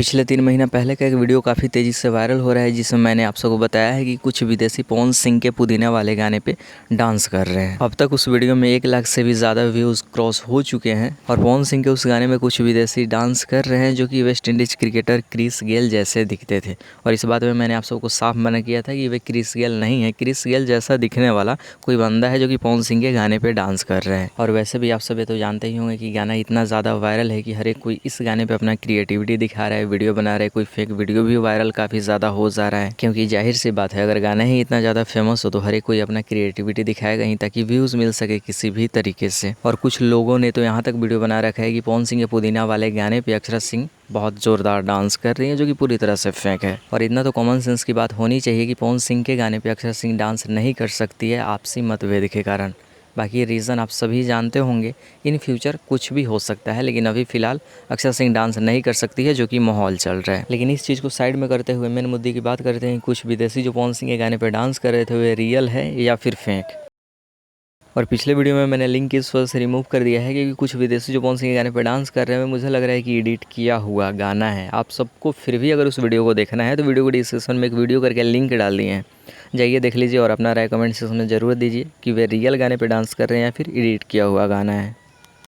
पिछले 3 महीना पहले का एक वीडियो काफ़ी तेज़ी से वायरल हो रहा है, जिसमें मैंने आप सबको बताया है कि कुछ विदेशी पवन सिंह के पुदीना वाले गाने पे डांस कर रहे हैं। अब तक उस वीडियो में 1 लाख से भी ज़्यादा व्यूज़ क्रॉस हो चुके हैं और पवन सिंह के उस गाने में कुछ विदेशी डांस कर रहे हैं जो कि West Indies cricketer Chris Gayle जैसे दिखते थे। और इस बात में मैंने आप सबको साफ मना किया था कि वे क्रिस गेल नहीं है। क्रिस गेल जैसा दिखने वाला कोई बंदा है जो कि पवन सिंह के गाने पर डांस कर रहे हैं। और वैसे भी आप सब ये तो जानते ही होंगे कि गाना इतना ज़्यादा वायरल है कि हर एक कोई इस गाने पर अपना क्रिएटिविटी दिखा रहा है, वीडियो बना रहा है। कोई फेक वीडियो भी वायरल काफ़ी ज़्यादा हो जा रहा है, क्योंकि जाहिर सी बात है, अगर गाना ही इतना ज़्यादा फेमस हो तो हर एक कोई अपना क्रिएटिविटी दिखाएगा ही, ताकि व्यूज़ मिल सके किसी भी तरीके से। और कुछ लोगों ने तो यहाँ तक वीडियो बना रखा है कि पवन सिंह के पुदीना वाले गाने पे अक्षरा सिंह बहुत ज़ोरदार डांस कर रही है, जो कि पूरी तरह से फेक है। और इतना तो कॉमन सेंस की बात होनी चाहिए कि पवन सिंह के गाने पे अक्षरा सिंह डांस नहीं कर सकती है आपसी मतभेद के कारण। बाकी रीज़न आप सभी जानते होंगे। इन फ्यूचर कुछ भी हो सकता है, लेकिन अभी फ़िलहाल अक्षरा सिंह डांस नहीं कर सकती है, जो कि माहौल चल रहा है। लेकिन इस चीज़ को साइड में करते हुए मेन मुद्दे की बात करते हैं। कुछ विदेशी जो पवन सिंह के गाने पर डांस कर रहे थे, वे रियल है या फिर फेक। और पिछले वीडियो में मैंने लिंक इस वजह से रिमूव कर दिया है क्योंकि कुछ विदेशी जो पवन सिंह के गाने पर डांस कर रहे हैं, मुझे लग रहा है कि एडिट किया हुआ गाना है। आप सबको फिर भी अगर उस वीडियो को देखना है तो वीडियो को डिस्क्रिप्शन में एक वीडियो करके लिंक डाल दिए हैं, जाइए देख लीजिए और अपना राय कमेंट सेक्शन में ज़रूर दीजिए कि वे रियल गाने पर डांस कर रहे हैं या फिर एडिट किया हुआ गाना है।